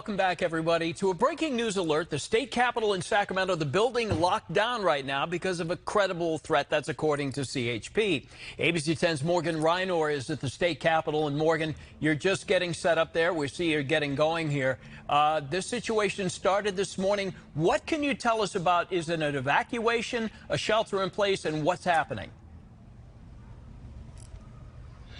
Welcome back, everybody, to a breaking news alert. The state capitol in Sacramento, the building locked down right now because of a credible threat. That's according to CHP. ABC 10's Morgan Reinor is at the state capitol. And Morgan, you're just getting set up there. We see you're getting going here. This situation started this morning. What can you tell us about? Is it an evacuation, a shelter in place, and what's happening?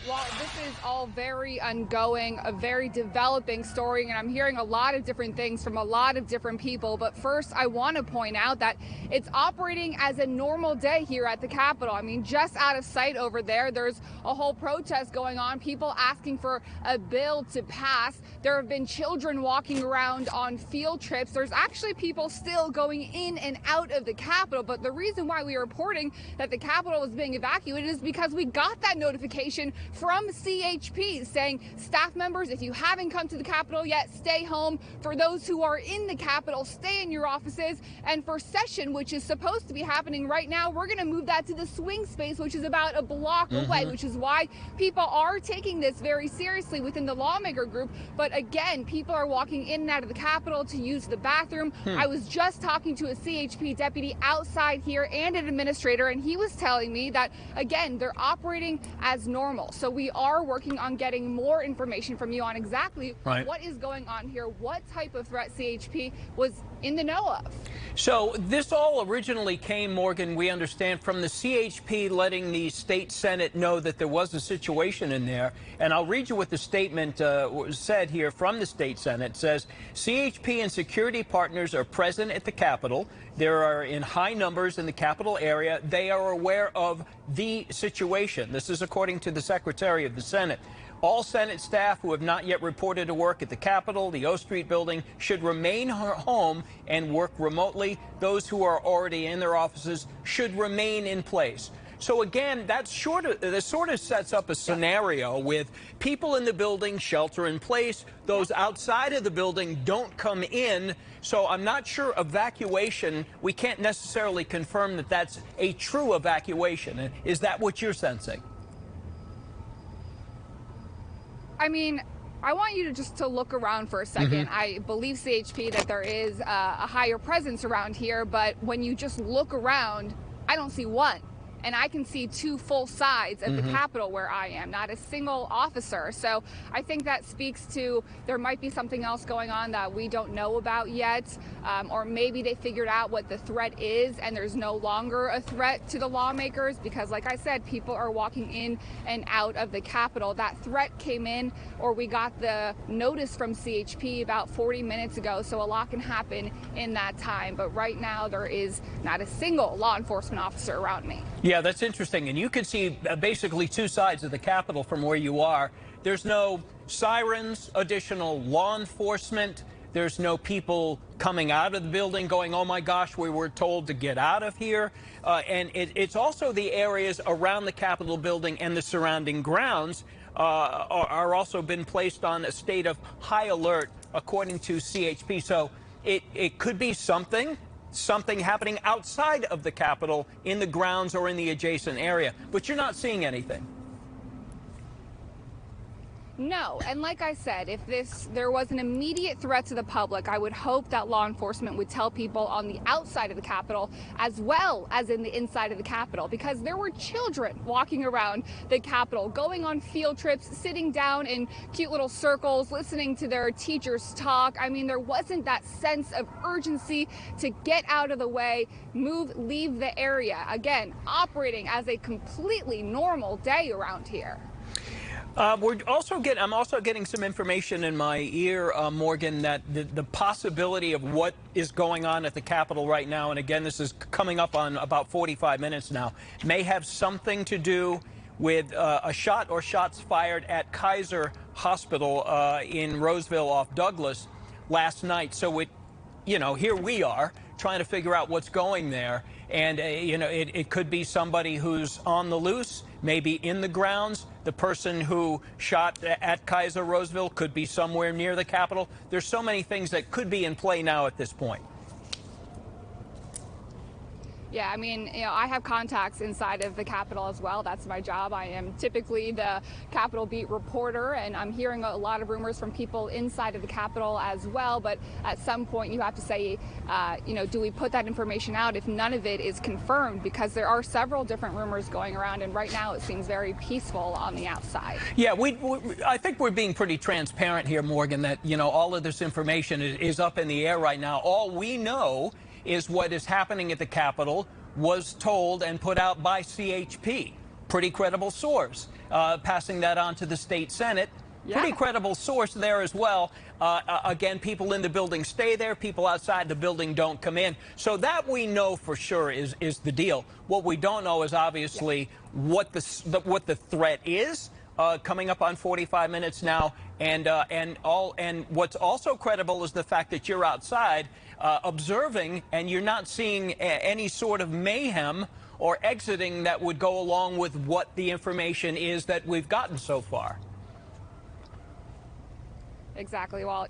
Well, this is all very ongoing, a very developing story, and I'm hearing a lot of different things from a lot of different people. But first, I want to point out that it's operating as a normal day here at the Capitol. I mean, just out of sight over there, there's a whole protest going on, people asking for a bill to pass. There have been children walking around on field trips. There's actually people still going in and out of the Capitol. But the reason why we are reporting that the Capitol is being evacuated is because we got that notification from CHP saying, staff members, if you haven't come to the Capitol yet, stay home. For those who are in the Capitol, stay in your offices. And for session, which is supposed to be happening right now, we're going to move that to the swing space, which is about a block away, which is why people are taking this very seriously within the lawmaker group. But again, people are walking in and out of the Capitol to use the bathroom. I was just talking to a CHP deputy outside here and an administrator, and he was telling me that, again, they're operating as normal. So we are working on getting more information from you on exactly what is going on here, what type of threat CHP was in the know of. So this all originally came, Morgan, we understand, from the CHP letting the state Senate know that there was a situation in there. And I'll read you what the statement said here from the state Senate. It says, CHP and security partners are present at the Capitol. There are in high numbers in the Capitol area. They are aware of the situation. This is according to the Secretary of the Senate. All Senate staff who have not yet reported to work at the Capitol, the O Street building, should remain home and work remotely. Those who are already in their offices should remain in place. So again, this sort of sets up a scenario with people in the building shelter in place. Those outside of the building don't come in. So I'm not sure evacuation, we can't necessarily confirm that that's a true evacuation. Is that what you're sensing? I mean, I want you to look around for a second. I believe CHP that there is a higher presence around here, but when you just look around, I don't see one. And I can see two full sides of the Capitol where I am, not a single officer. So I think that speaks to there might be something else going on that we don't know about yet. Or maybe they figured out what the threat is and there's no longer a threat to the lawmakers because, like I said, people are walking in and out of the Capitol. That threat came in, or we got the notice from CHP about 40 minutes ago. So a lot can happen in that time. But right now there is not a single law enforcement officer around me. Yeah, that's interesting. And you can see basically two sides of the Capitol from where you are. There's no sirens, additional law enforcement. There's no people coming out of the building going, oh, my gosh, we were told to get out of here. And it's also the areas around the Capitol building and the surrounding grounds are also been placed on a state of high alert, according to CHP. So it could be something happening outside of the Capitol in the grounds or in the adjacent area, but you're not seeing anything. No, and like I said, if there was an immediate threat to the public, I would hope that law enforcement would tell people on the outside of the Capitol as well as in the inside of the Capitol, because there were children walking around the Capitol, going on field trips, sitting down in cute little circles, listening to their teachers talk. I mean, there wasn't that sense of urgency to get out of the way, leave the area. Again, operating as a completely normal day around here. I'm also getting some information in my ear, Morgan, that the possibility of what is going on at the Capitol right now, and again, this is coming up on about 45 minutes now, may have something to do with a shot or shots fired at Kaiser Hospital in Roseville off Douglas last night. So here we are trying to figure out what's going there. And, it could be somebody who's on the loose, maybe in the grounds. The person who shot at Kaiser Roseville could be somewhere near the Capitol. There's so many things that could be in play now at this point. Yeah, I mean, I have contacts inside of the Capitol as well. That's my job. I am typically the Capitol beat reporter, and I'm hearing a lot of rumors from people inside of the Capitol as well. But at some point, you have to say, do we put that information out if none of it is confirmed? Because there are several different rumors going around, and right now it seems very peaceful on the outside. Yeah, I think we're being pretty transparent here, Morgan, that, all of this information is up in the air right now. All we know is what is happening at the Capitol was told and put out by CHP. Pretty credible source. Passing that on to the state Senate. Yeah. Pretty credible source there as well. Again, people in the building stay there. People outside the building don't come in. So that we know for sure is the deal. What we don't know is obviously what the threat is. Coming up on 45 minutes now, and what's also credible is the fact that you're outside observing, and you're not seeing any sort of mayhem or exiting that would go along with what the information is that we've gotten so far. Exactly. Well,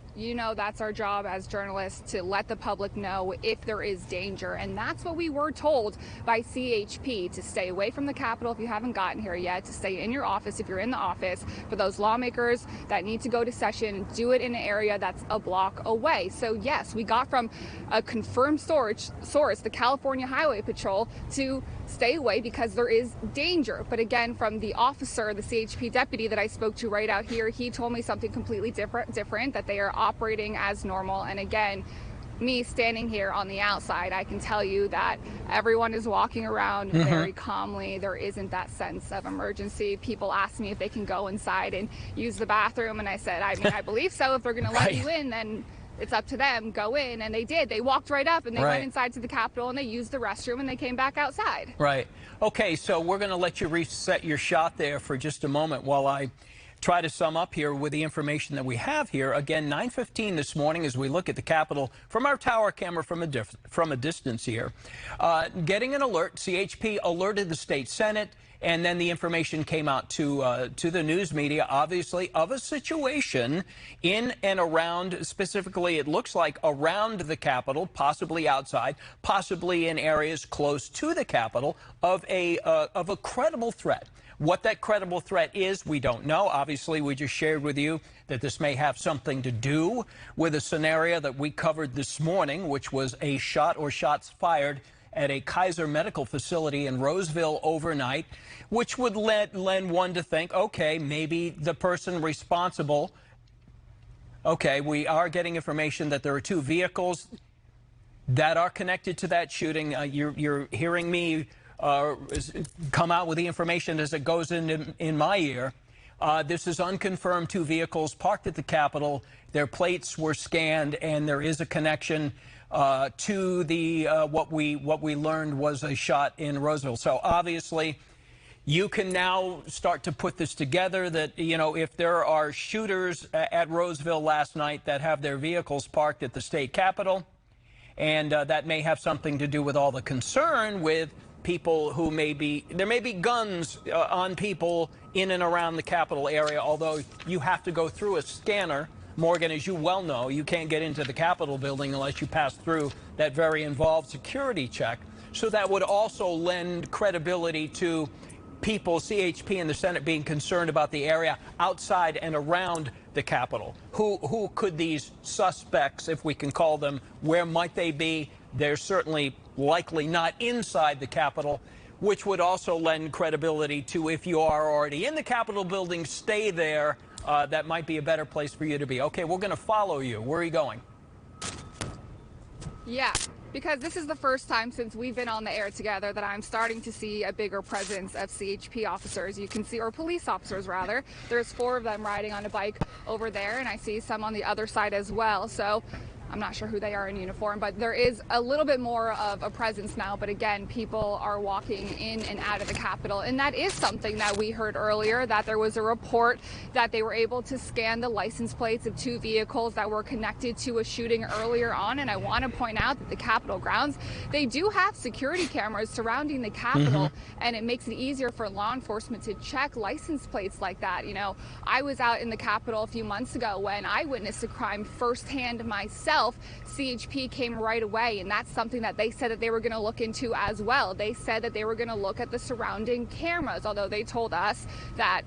that's our job as journalists, to let the public know if there is danger. And that's what we were told by CHP, to stay away from the Capitol if you haven't gotten here yet, to stay in your office if you're in the office. For those lawmakers that need to go to session, do it in an area that's a block away. So, yes, we got from a confirmed source, the California Highway Patrol, to stay away because there is danger. But again, from the officer, the CHP deputy that I spoke to right out here, he told me something completely different, that they are operating as normal. And again, me standing here on the outside, I can tell you that everyone is walking around very calmly. There isn't that sense of emergency. People ask me if they can go inside and use the bathroom, and I said, I believe so. If they're going to let you in, then it's up to them. Go in. And they did. They walked right up and they went inside to the Capitol and they used the restroom and they came back outside. Right. Okay, so we're going to let you reset your shot there for just a moment while I try to sum up here with the information that we have here. Again, 9:15 this morning as we look at the Capitol from our tower camera from a distance here. Getting an alert. CHP alerted the state Senate. And then the information came out to the news media, obviously, of a situation in and around, specifically, it looks like around the Capitol, possibly outside, possibly in areas close to the Capitol, of a credible threat. What that credible threat is, we don't know. Obviously, we just shared with you that this may have something to do with a scenario that we covered this morning, which was a shot or shots fired at a Kaiser medical facility in Roseville overnight, which would lend one to think, okay, maybe the person responsible. Okay, we are getting information that there are two vehicles that are connected to that shooting. You're hearing me come out with the information as it goes in my ear. This is unconfirmed, two vehicles parked at the Capitol. Their plates were scanned, and there is a connection to the what we learned was a shot in Roseville. So obviously, you can now start to put this together that, if there are shooters at Roseville last night that have their vehicles parked at the state Capitol, and that may have something to do with all the concern with people who there may be guns on people in and around the Capitol area, although you have to go through a scanner. Morgan, as you well know, you can't get into the Capitol building unless you pass through that very involved security check. So that would also lend credibility to people, CHP and the Senate, being concerned about the area outside and around the Capitol. Who could these suspects, if we can call them, where might they be? They're certainly likely not inside the Capitol, which would also lend credibility to, if you are already in the Capitol building, stay there. That might be a better place for you to be. Okay, we're going to follow you. Where are you going? Yeah, because this is the first time since we've been on the air together that I'm starting to see a bigger presence of CHP officers. You can see, or police officers rather. There's 4 of them riding on a bike over there, and I see some on the other side as well. So I'm not sure who they are in uniform, but there is a little bit more of a presence now. But again, people are walking in and out of the Capitol. And that is something that we heard earlier, that there was a report that they were able to scan the license plates of 2 vehicles that were connected to a shooting earlier on. and I want to point out that the Capitol grounds, they do have security cameras surrounding the Capitol, and it makes it easier for law enforcement to check license plates like that. You know, I was out in the Capitol a few months ago when I witnessed a crime firsthand myself. itself, CHP came right away, and that's something that they said that they were going to look into as well. They said that they were going to look at the surrounding cameras, although they told us that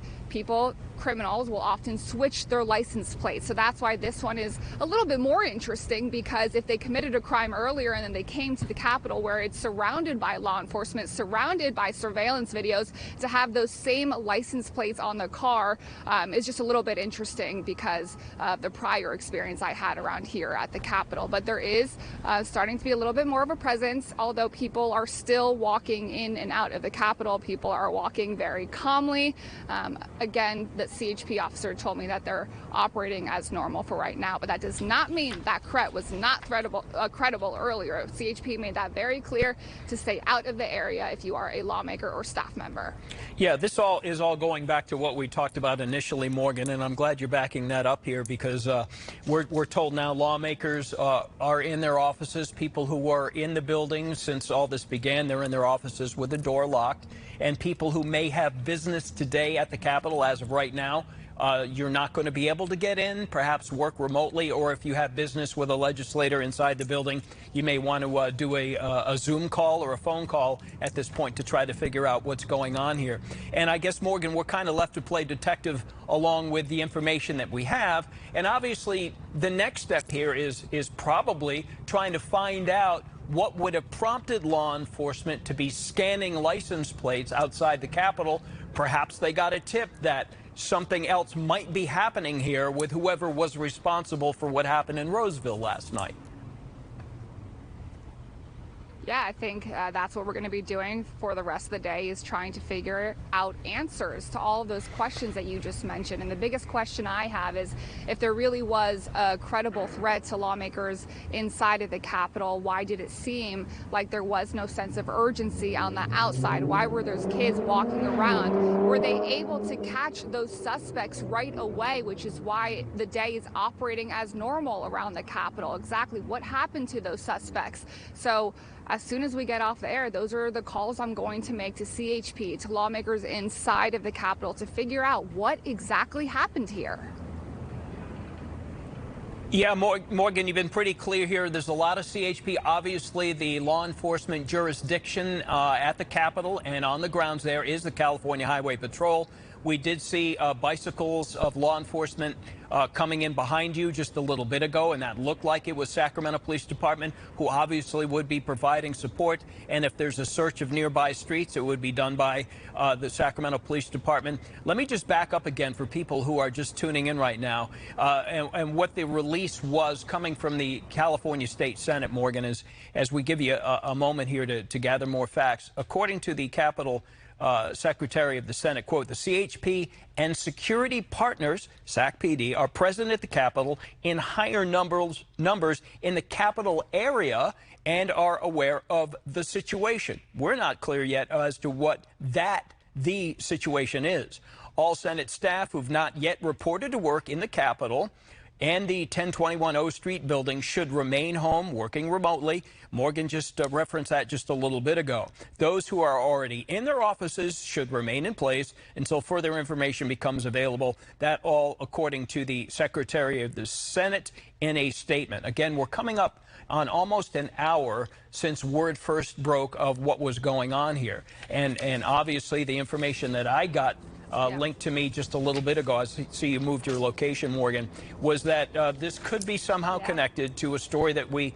criminals will often switch their license plates. So that's why this one is a little bit more interesting, because if they committed a crime earlier and then they came to the Capitol where it's surrounded by law enforcement, surrounded by surveillance videos, to have those same license plates on the car is just a little bit interesting because of the prior experience I had around here at the Capitol. But there is starting to be a little bit more of a presence, although people are still walking in and out of the Capitol. People are walking very calmly. Again, the CHP officer told me that they're operating as normal for right now, but that does not mean that threat was not credible earlier. CHP made that very clear to stay out of the area if you are a lawmaker or staff member. Yeah, this is all going back to what we talked about initially, Morgan, and I'm glad you're backing that up here, because we're told now lawmakers are in their offices. People who were in the building since all this began, they're in their offices with the door locked. And people who may have business today at the Capitol, as of right now, you're not going to be able to get in, perhaps work remotely, or if you have business with a legislator inside the building, you may want to do a Zoom call or a phone call at this point to try to figure out what's going on here. And I guess, Morgan, we're kind of left to play detective along with the information that we have. And obviously, the next step here is probably trying to find out what would have prompted law enforcement to be scanning license plates outside the Capitol. Perhaps they got a tip that something else might be happening here with whoever was responsible for what happened in Roseville last night. Yeah, I think that's what we're going to be doing for the rest of the day, is trying to figure out answers to all of those questions that you just mentioned. And the biggest question I have is, if there really was a credible threat to lawmakers inside of the Capitol, why did it seem like there was no sense of urgency on the outside? Why were those kids walking around? Were they able to catch those suspects right away, which is why the day is operating as normal around the Capitol? Exactly what happened to those suspects? So as soon as we get off the air, those are the calls I'm going to make to CHP, to lawmakers inside of the Capitol, to figure out what exactly happened here. Yeah, Morgan, you've been pretty clear here. There's a lot of CHP. Obviously, the law enforcement jurisdiction at the Capitol and on the grounds there is the California Highway Patrol. We did see bicycles of law enforcement coming in behind you just a little bit ago, and that looked like it was Sacramento Police Department, who obviously would be providing support. And if there's a search of nearby streets, it would be done by the Sacramento Police Department. Let me just back up again for people who are just tuning in right now, and what the release was coming from the California State Senate, Morgan, is as we give you a moment here to gather more facts. According to the Capitol Secretary of the Senate, quote, the CHP and security partners, SACPD, are present at the Capitol in higher numbers in the Capitol area and are aware of the situation. We're not clear yet as to what the situation is. All Senate staff who've not yet reported to work in the Capitol and the 1021 O Street building should remain home, working remotely. Morgan just referenced that just a little bit ago. Those who are already in their offices should remain in place until further information becomes available. That all according to the Secretary of the Senate in a statement. Again, we're coming up on almost an hour since word first broke of what was going on here. And obviously the information that I got linked to me just a little bit ago, I see you moved your location, Morgan, was that this could be somehow connected to a story that we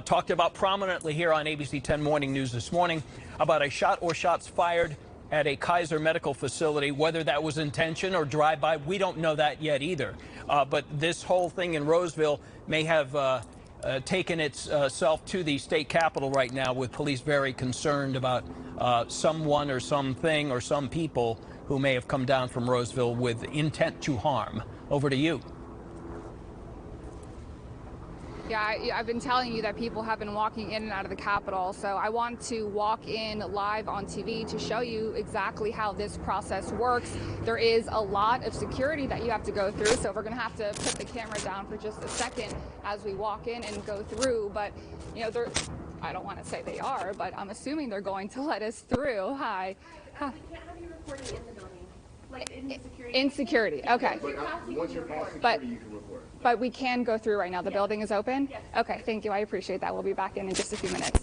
talked about prominently here on ABC 10 Morning News this morning about a shot or shots fired at a Kaiser medical facility. Whether that was intention or drive-by, we don't know that yet either. But this whole thing in Roseville may have taken itself to the state capitol right now, with police very concerned about someone or something or some people who may have come down from Roseville with intent to harm. Over to you. Yeah, I've been telling you that people have been walking in and out of the Capitol, so I want to walk in live on TV to show you exactly how this process works. There is a lot of security that you have to go through, so we're going to have to put the camera down for just a second as we walk in and go through. But, you know, I don't want to say they are, but I'm assuming they're going to let us through. Hi. I can't have you recording in the building. Like in the security. In security, okay. Once you're past security, But- you can record. But we can go through right now. The building is open? Yes. Okay, thank you. I appreciate that. We'll be back in just a few minutes.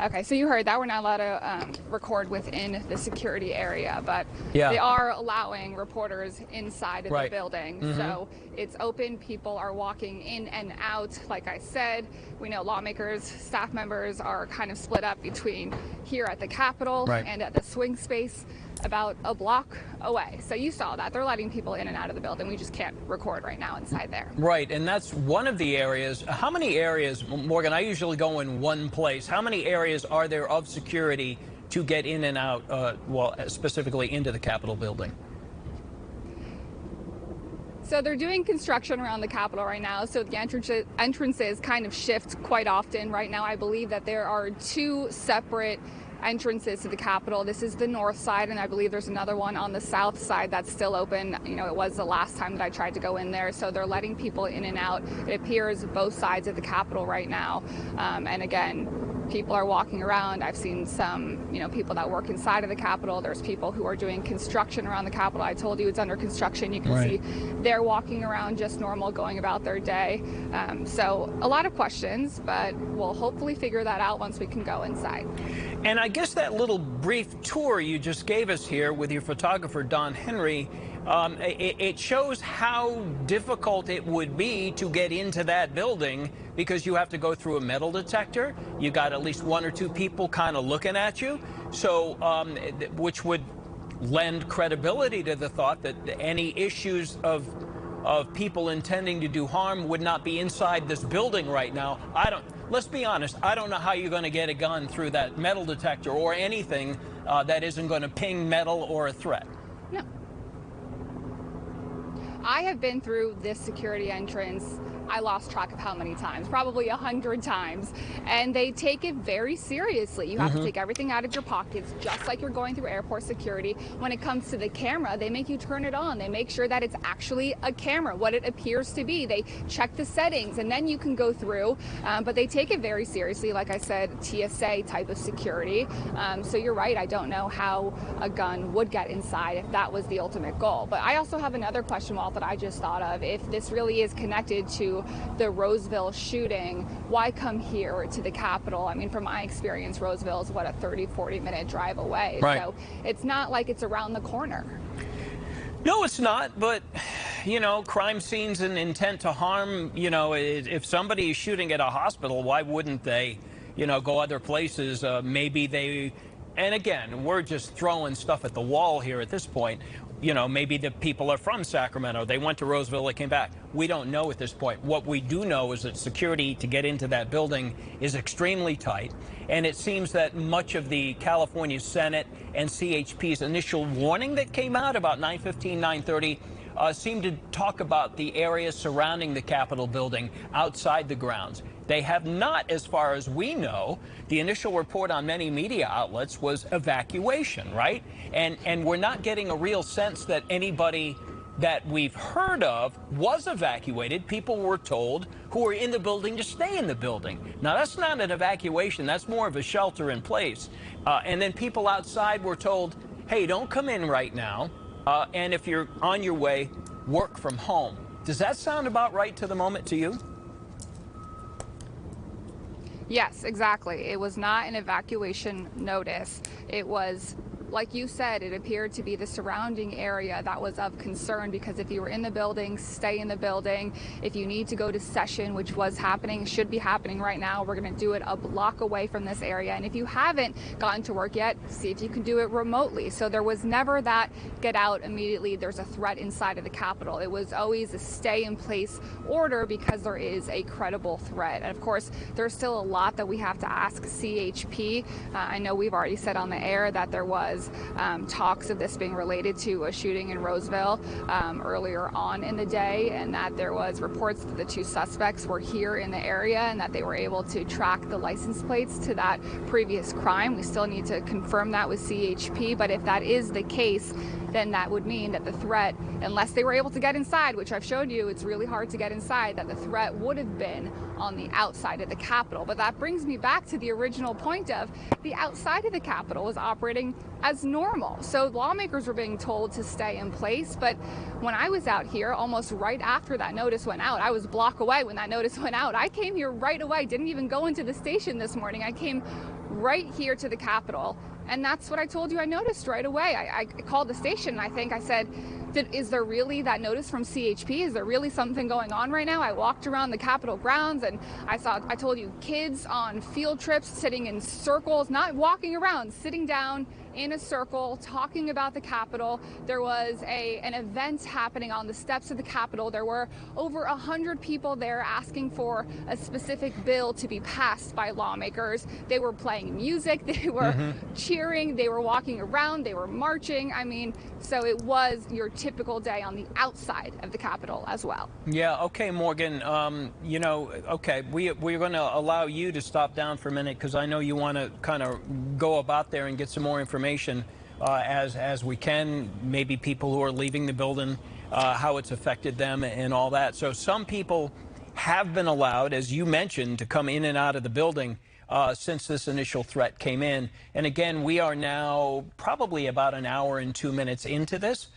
Okay, so you heard that we're not allowed to record within the security area, but Yeah. they are allowing reporters inside of Right. the building. So it's open. People are walking in and out. Like I said, we know lawmakers, staff members are kind of split up between here at the Capitol Right. and at the swing space about a block away. So you saw that. They're letting people in and out of the building. We just can't record right now inside there. Right, and that's one of the areas. How many areas, Morgan, I usually go in one place. How many areas are there of security to get in and out, well, specifically into the Capitol building? So they're doing construction around the Capitol right now, so the entrances kind of shift quite often. Right now, I believe that there are two separate entrances to the Capitol. This is the north side, and I believe there's another one on the south side that's still open. You know, it was the last time that I tried to go in there, so they're letting people in and out. It appears both sides of the Capitol right now. And again, people are walking around. I've seen some, people that work inside of the Capitol. There's people who are doing construction around the Capitol. I told you it's under construction. You can see they're walking around just normal, going about their day. So a lot of questions, but we'll hopefully figure that out once we can go inside. And I guess that little brief tour you just gave us here with your photographer, Don Henry, it shows how difficult it would be to get into that building because you have to go through a metal detector. You got at least one or two people kind of looking at you, so which would lend credibility to the thought that any issues of people intending to do harm would not be inside this building right now. Let's be honest, I don't know how you're going to get a gun through that metal detector or anything that isn't going to ping metal or a threat. No. I have been through this security entrance, I lost track of how many times, probably 100 times, and they take it very seriously. You have to take everything out of your pockets, just like you're going through airport security. When it comes to the camera, they make you turn it on. They make sure that it's actually a camera, what it appears to be. They check the settings, and then you can go through, but they take it very seriously. Like I said, TSA type of security. So you're right, I don't know how a gun would get inside if that was the ultimate goal. But I also have another question, Walt, that I just thought of. If this really is connected to the Roseville shooting, why come here to the Capitol? I mean, from my experience, Roseville is what, a 30-40 minute drive away. Right. So it's not like it's around the corner. No, it's not, but crime scenes and intent to harm, if somebody is shooting at a hospital, why wouldn't they go other places? Maybe they, and again, we're just throwing stuff at the wall here at this point. Maybe the people are from Sacramento. They went to Roseville, they came back. We don't know at this point. What we do know is that security to get into that building is extremely tight. And it seems that much of the California Senate and CHP's initial warning that came out about 9:15, 9:30 seemed to talk about the area surrounding the Capitol building outside the grounds. They have not, as far as we know. The initial report on many media outlets was evacuation, right? And we're not getting a real sense that anybody that we've heard of was evacuated. People were told who were in the building to stay in the building. Now, that's not an evacuation. That's more of a shelter in place. And then people outside were told, hey, don't come in right now. And if you're on your way, work from home. Does that sound about right to the moment to you? Yes, exactly. It was not an evacuation notice. It was, like you said, it appeared to be the surrounding area that was of concern, because if you were in the building, stay in the building. If you need to go to session, which was happening, should be happening right now, we're going to do it a block away from this area. And if you haven't gotten to work yet, see if you can do it remotely. So there was never that get out immediately, there's a threat inside of the Capitol. It was always a stay in place order because there is a credible threat. And of course, there's still a lot that we have to ask CHP. I know we've already said on the air that there was talks of this being related to a shooting in Roseville earlier on in the day, and that there was reports that the two suspects were here in the area and that they were able to track the license plates to that previous crime. We still need to confirm that with CHP, but if that is the case, then that would mean that the threat, unless they were able to get inside, which I've showed you, it's really hard to get inside, that the threat would have been on the outside of the Capitol. But that brings me back to the original point of the outside of the Capitol was operating as normal. So lawmakers were being told to stay in place. But when I was out here, almost right after that notice went out, I was a block away when that notice went out. I came here right away, didn't even go into the station this morning. I came right here to the Capitol. And that's what I told you I noticed right away. I called the station, and I said, is there really that notice from CHP? Is there really something going on right now? I walked around the Capitol grounds, and I told you, kids on field trips sitting in circles, not walking around, sitting down in a circle, talking about the Capitol. There was an event happening on the steps of the Capitol. There were over 100 people there asking for a specific bill to be passed by lawmakers. They were playing music, they were cheering, they were walking around, they were marching. I mean, so it was your typical day on the outside of the Capitol as well. Yeah, okay, Morgan, you know, okay, we're going to allow you to stop down for a minute because I know you want to kind of go about there and get some more information as we can, maybe people who are leaving the building, how it's affected them and all that. So some people have been allowed, as you mentioned, to come in and out of the building since this initial threat came in. And again, we are now probably about an hour and 2 minutes into this.